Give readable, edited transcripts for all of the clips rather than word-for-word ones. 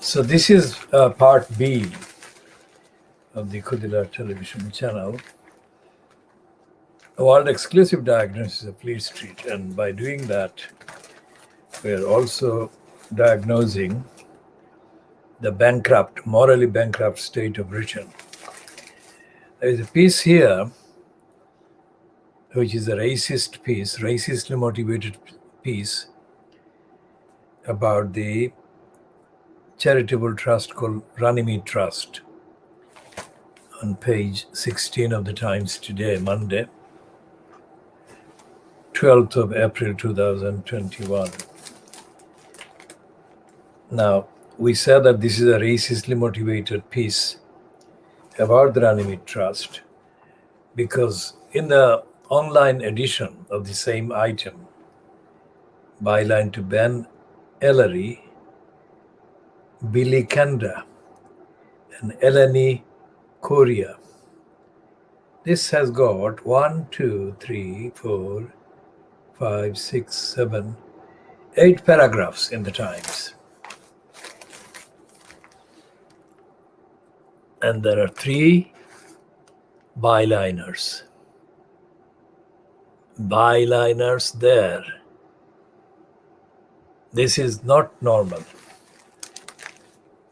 So this is part B of the KhoodeelaarTV television channel, a world exclusive diagnosis of Fleet Street. And by doing that, we are also diagnosing the bankrupt, morally bankrupt state of Britain. There is a piece here, which is a racist piece, racistly motivated piece about the charitable trust called Runnymede Trust, on page 16 of the Times today, Monday, 12th of April 2021. Now, we said that this is a racistly motivated piece about the Runnymede Trust because in the online edition of the same item, byline to Ben Ellery, Billy Kanda, and Eleni Korea, this has got 1, 2, 3, 4, 5, 6, 7, 8 paragraphs in the Times. And there are 3 byliners. Byliners there. This is not normal.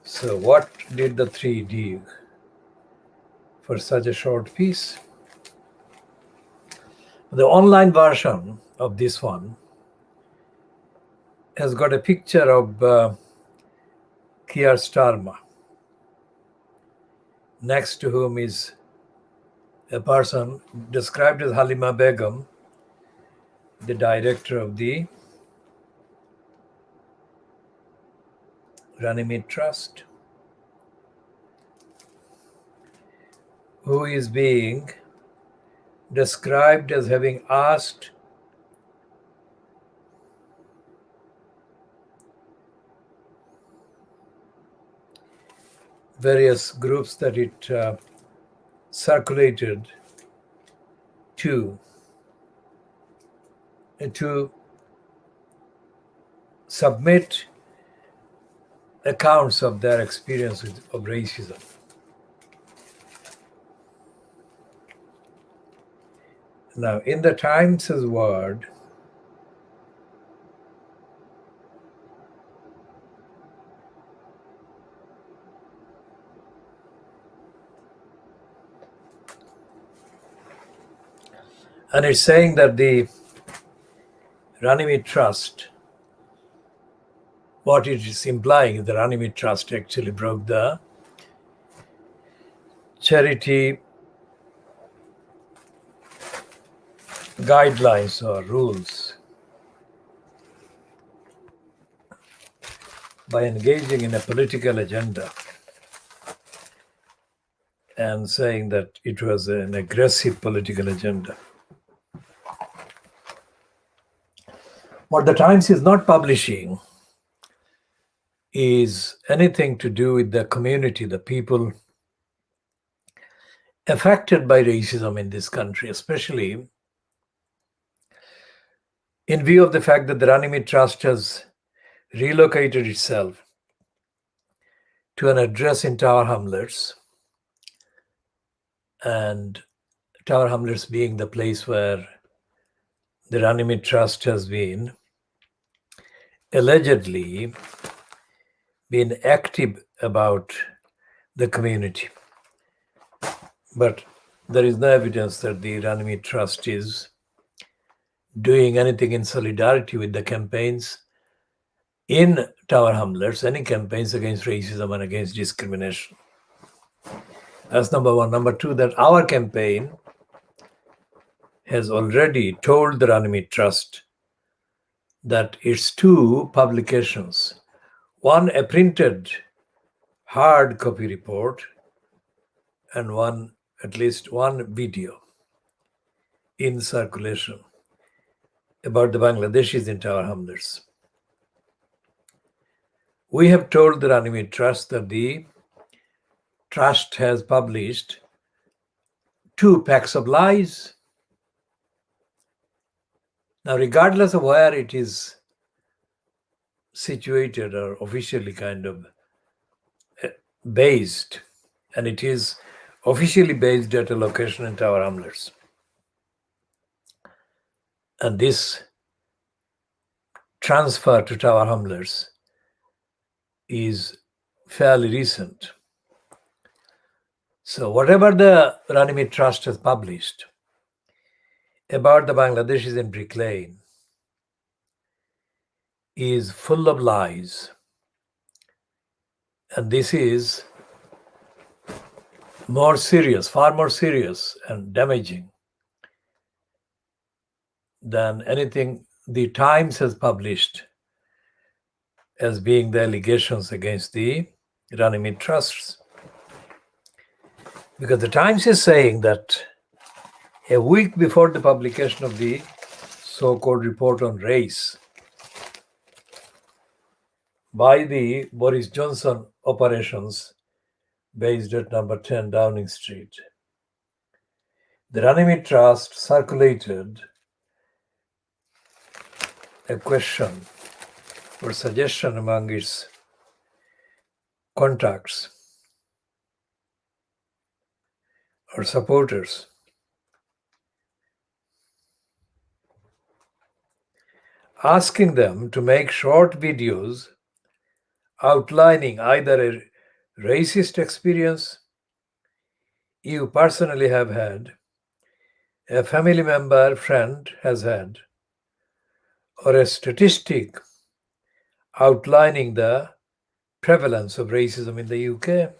So what did the 3 do for such a short piece? The online version of this one has got a picture of Keir Starmer, next to whom is a person described as Halima Begum, the director of the Runnymede Trust, who is being described as having asked various groups that it circulated to submit accounts of their experience of racism. Now, in the Times' word, and it's saying that the Runnymede Trust, what it is implying, the Runnymede Trust actually broke the charity guidelines or rules by engaging in a political agenda and saying that it was an aggressive political agenda. What the Times is not publishing is anything to do with the community, the people affected by racism in this country, especially in view of the fact that the Runnymede Trust has relocated itself to an address in Tower Hamlets, and Tower Hamlets being the place where the Runnymede Trust has been allegedly been active about the community. But there is no evidence that the Runnymede Trust is doing anything in solidarity with the campaigns in Tower Hamlets, any campaigns against racism and against discrimination. That's number one. Number two, that our campaign has already told the Runnymede Trust that its 2 publications, one a printed hard copy report and at least one video in circulation about the Bangladeshis in Tower Hamlets. We have told the Runnymede Trust that the Trust has published 2 packs of lies. Now, regardless of where it is situated or officially kind of based, and it is officially based at a location in Tower Hamlets. And this transfer to Tower Hamlets is fairly recent. So whatever the Runnymede Trust has published about the Bangladeshis in Brick Lane is full of lies. And this is more serious, far more serious and damaging than anything the Times has published as being the allegations against the Runnymede Trusts. Because the Times is saying that a week before the publication of the so-called report on race by the Boris Johnson operations based at number 10 Downing Street, the Runnymede Trust circulated a question or suggestion among its contacts or supporters asking them to make short videos outlining either a racist experience you personally have had, a family member, friend has had, or a statistic outlining the prevalence of racism in the UK.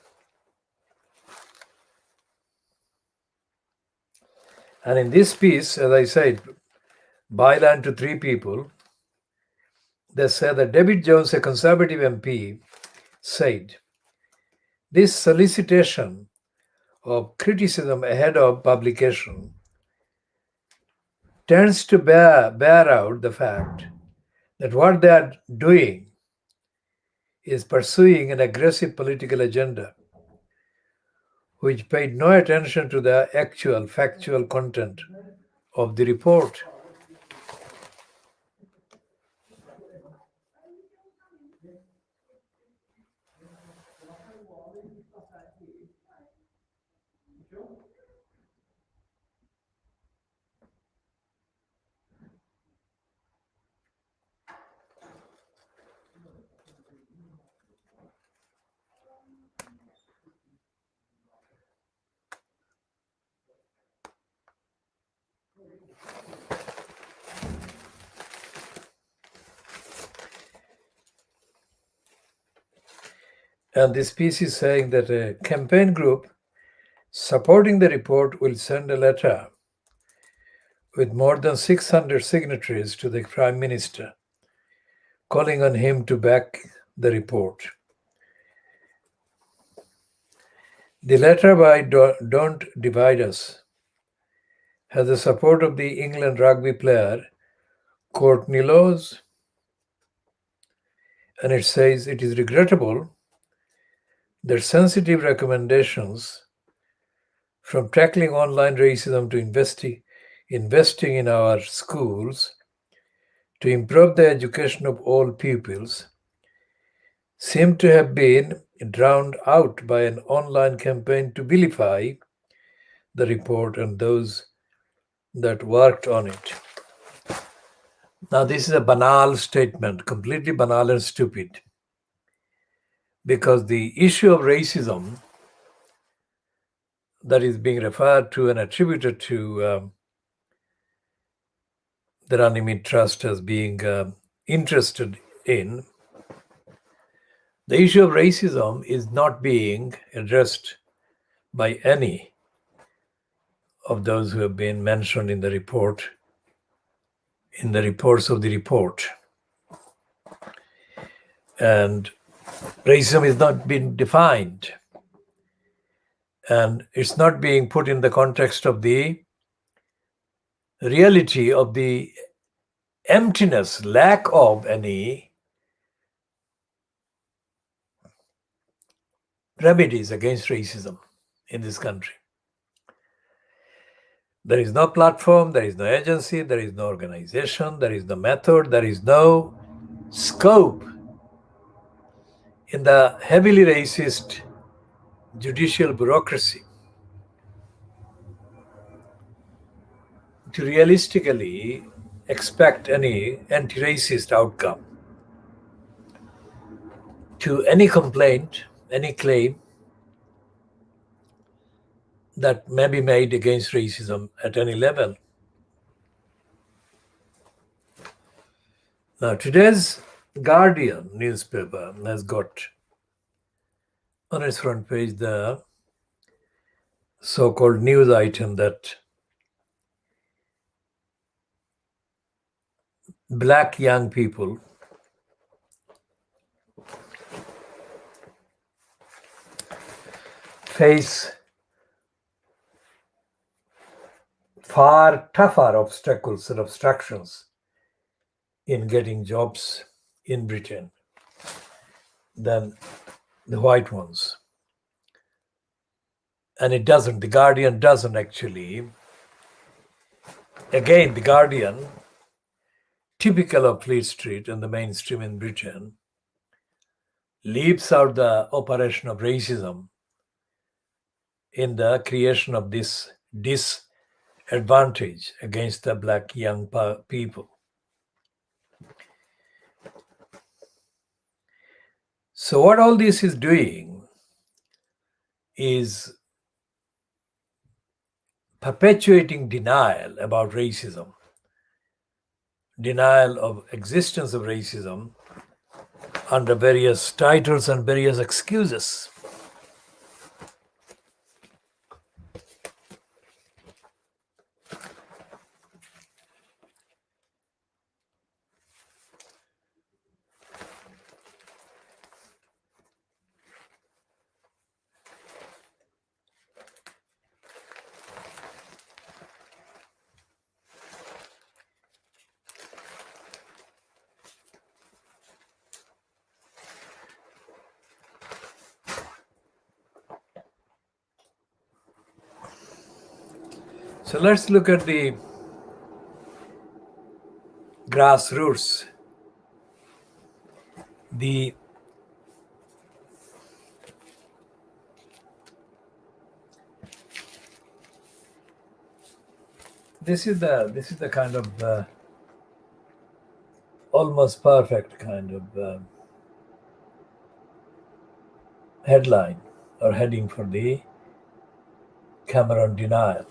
And in this piece, as I said, byline to 3 people, they say that David Jones, a Conservative MP, said, this solicitation of criticism ahead of publication tends to bear out the fact that what they are doing is pursuing an aggressive political agenda which paid no attention to the actual factual content of the report. And this piece is saying that a campaign group supporting the report will send a letter with more than 600 signatories to the Prime Minister, calling on him to back the report. The letter by Don't Divide Us has the support of the England rugby player Courtney Lawes, and it says it is regrettable that sensitive recommendations from tackling online racism to investing in our schools to improve the education of all pupils seem to have been drowned out by an online campaign to vilify the report and those that worked on it. Now, this is a banal statement, completely banal and stupid, because the issue of racism that is being referred to and attributed to the Runnymede Trust as being interested in, the issue of racism is not being addressed by any of those who have been mentioned in the report, in the reports of the report. And racism is not being defined. And it's not being put in the context of the reality of the emptiness, lack of any remedies against racism in this country. There is no platform, there is no agency, there is no organization, there is no method, there is no scope in the heavily racist judicial bureaucracy to realistically expect any anti-racist outcome to any complaint, any claim that may be made against racism at any level. Now, today's Guardian newspaper has got on its front page the so-called news item that black young people face far tougher obstacles and obstructions in getting jobs in Britain than the white ones. And it doesn't, the Guardian doesn't actually. Again, the Guardian, typical of Fleet Street and the mainstream in Britain, leaves out the operation of racism in the creation of this disadvantage against the black young people. So what all this is doing is perpetuating denial about racism, denial of existence of racism under various titles and various excuses. So let's look at the grassroots, this is the kind of almost perfect kind of headline or heading for the Cameron denial.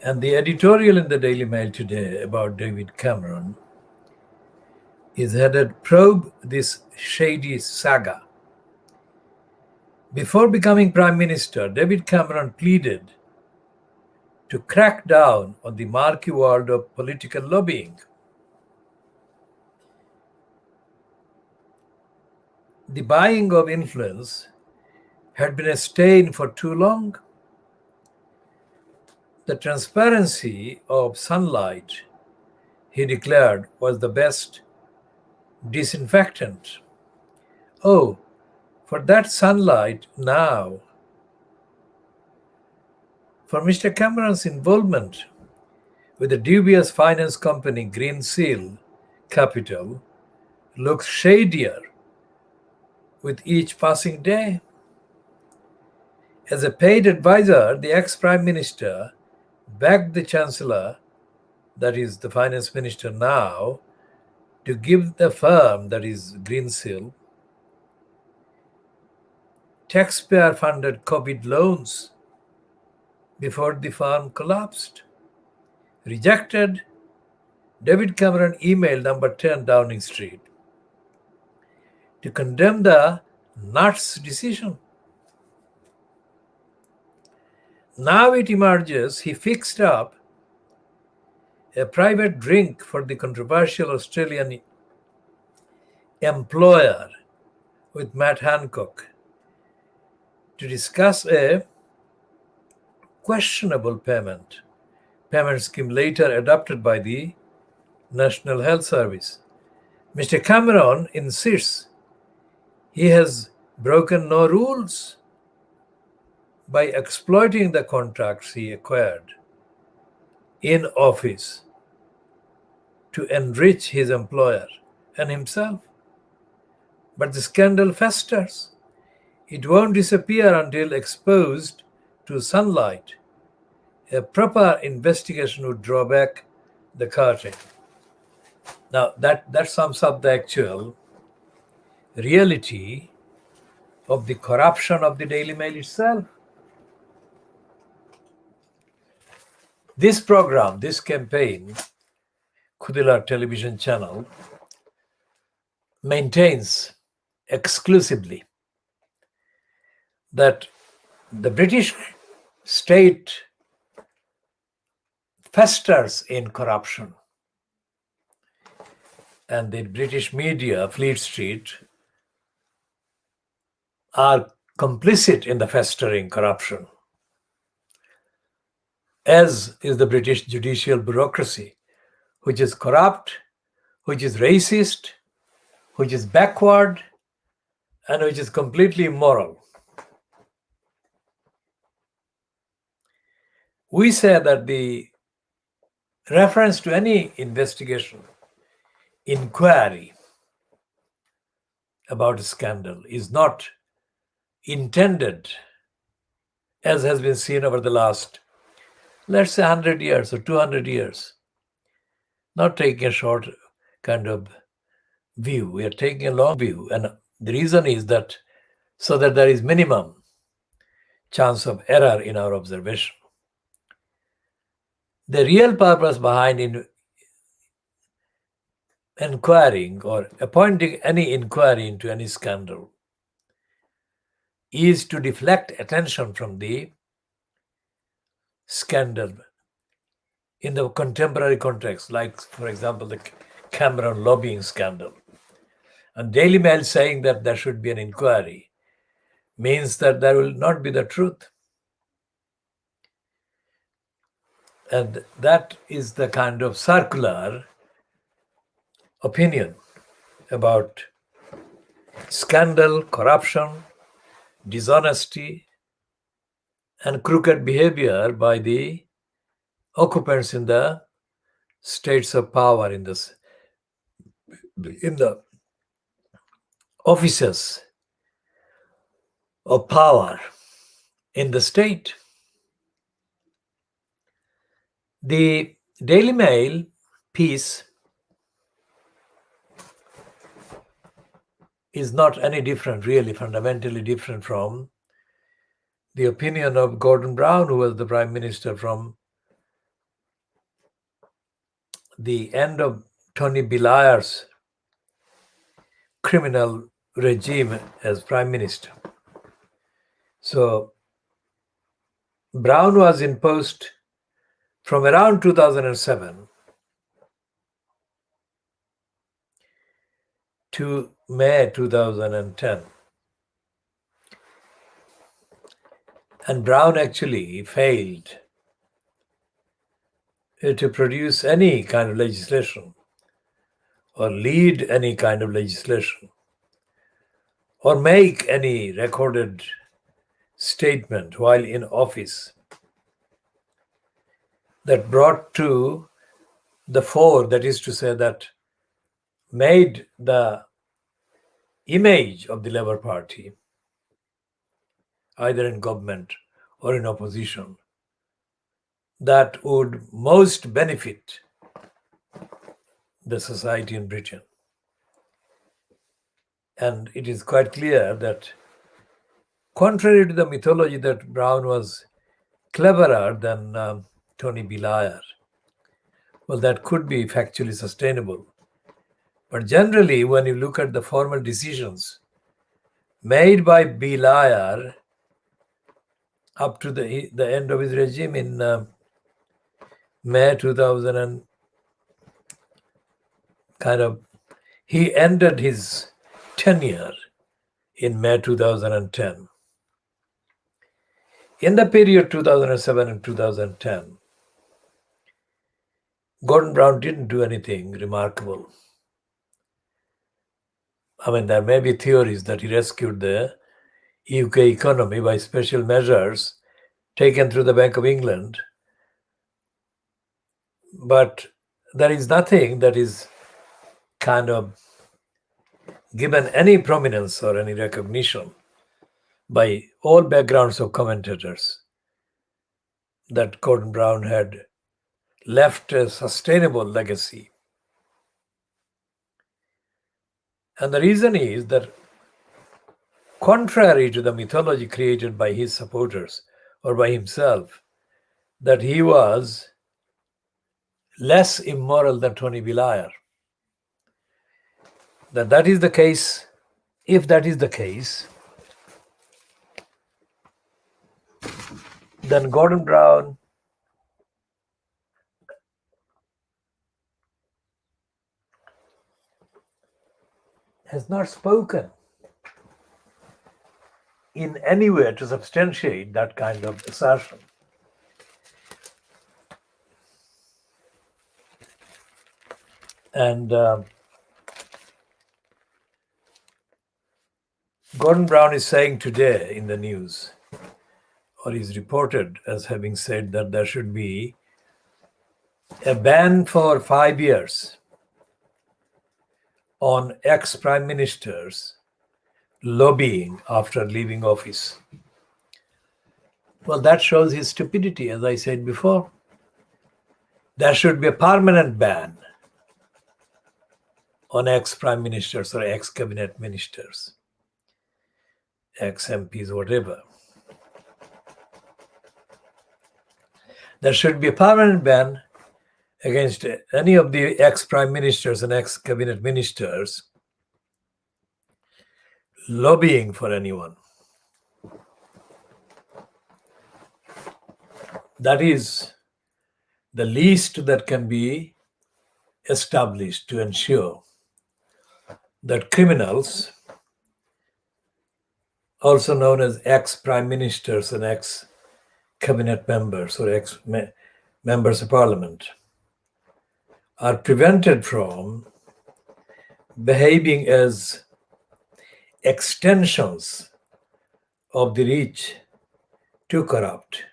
And the editorial in the Daily Mail today about David Cameron is headed "Probe This Shady Saga." Before becoming Prime Minister, David Cameron pleaded to crack down on the murky world of political lobbying. The buying of influence had been a stain for too long. The transparency of sunlight, he declared, was the best disinfectant. Oh, for that sunlight now. For Mr. Cameron's involvement with the dubious finance company Green Seal Capital looks shadier with each passing day. As a paid advisor, the ex-Prime Minister begged the Chancellor, that is the Finance Minister now, to give the firm, that is Greensill, taxpayer-funded COVID loans before the firm collapsed. Rejected, David Cameron emailed number 10 Downing Street to condemn the nuts decision. Now it emerges he fixed up a private drink for the controversial Australian employer with Matt Hancock to discuss a questionable payment scheme later adopted by the National Health Service. Mr. Cameron insists he has broken no rules by exploiting the contracts he acquired in office to enrich his employer and himself. But the scandal festers. It won't disappear until exposed to sunlight. A proper investigation would draw back the curtain. Now, that sums up the actual reality of the corruption of the Daily Mail itself. This program, this campaign, KhoodeelaarTV television channel, maintains exclusively that the British state festers in corruption, and the British media, Fleet Street, are complicit in the festering corruption, as is the British judicial bureaucracy, which is corrupt, which is racist, which is backward, and which is completely immoral. We say that the reference to any investigation, inquiry about a scandal is not intended, as has been seen over the last, let's say, 100 years or 200 years. Not taking a short kind of view. We are taking a long view. And the reason is that so that there is minimum chance of error in our observation. The real purpose behind inquiring or appointing any inquiry into any scandal is to deflect attention from the scandal in the contemporary context, like, for example, the Cameron lobbying scandal. And Daily Mail saying that there should be an inquiry means that there will not be the truth. And that is the kind of circular opinion about scandal, corruption, dishonesty, and crooked behavior by the occupants in the states of power, in the offices of power in the state. The Daily Mail piece is not any different, really fundamentally different from the opinion of Gordon Brown, who was the Prime Minister from the end of Tony Blair's criminal regime as Prime Minister. So Brown was in post from around 2007 to May 2010. And Brown actually failed to produce any kind of legislation or lead any kind of legislation or make any recorded statement while in office that brought to the fore, that is to say, that made the image of the Labour Party, either in government or in opposition, that would most benefit the society in Britain. And it is quite clear that, contrary to the mythology that Brown was cleverer than Tony Blair, well, that could be factually sustainable. But generally, when you look at the formal decisions made by Blair up to the end of his regime in May 2000 and he ended his tenure in May 2010. In the period 2007 and 2010, Gordon Brown didn't do anything remarkable. I mean, there may be theories that he rescued the UK economy by special measures taken through the Bank of England, but there is nothing that is kind of given any prominence or any recognition by all backgrounds of commentators that Gordon Brown had left a sustainable legacy. And the reason is that, contrary to the mythology created by his supporters or by himself, that he was less immoral than Tony Blair, that is the case. If that is the case, then Gordon Brown has not spoken in any way to substantiate that kind of assertion. And Gordon Brown is saying today in the news, or is reported as having said, that there should be a ban for 5 years on ex-prime ministers lobbying after leaving office. Well, that shows his stupidity, as I said before. There should be a permanent ban on ex-prime ministers or ex-cabinet ministers, ex-MPs, whatever. There should be a permanent ban against any of the ex-prime ministers and ex-cabinet ministers lobbying for anyone. That is the least that can be established to ensure that criminals, also known as ex-prime ministers and ex-cabinet members or ex-members of parliament, are prevented from behaving as extensions of the rich to corrupt.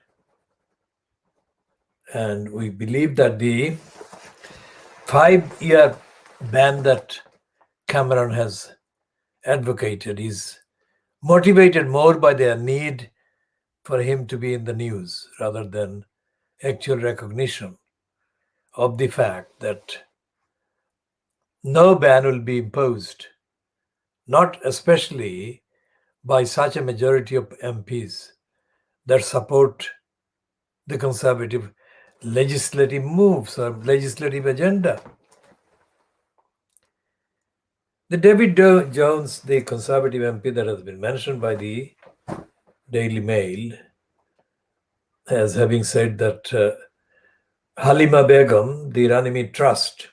And we believe that the 5-year ban that Cameron has advocated is motivated more by their need for him to be in the news rather than actual recognition of the fact that no ban will be imposed, not especially by such a majority of MPs that support the Conservative legislative moves or legislative agenda. The David Jones, the Conservative MP that has been mentioned by the Daily Mail, as having said that Halima Begum, the Runnymede Trust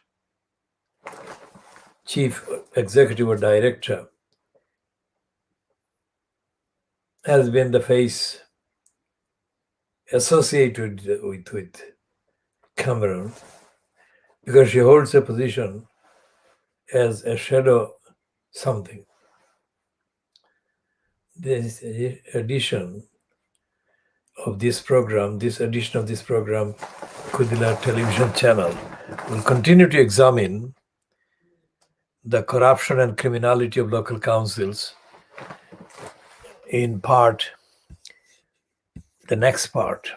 Chief Executive or Director, has been the face associated with Cameron because she holds a position as a shadow something. This edition of this program, Khoodeelaar Television Channel, will continue to examine the corruption and criminality of local councils, in part, the next part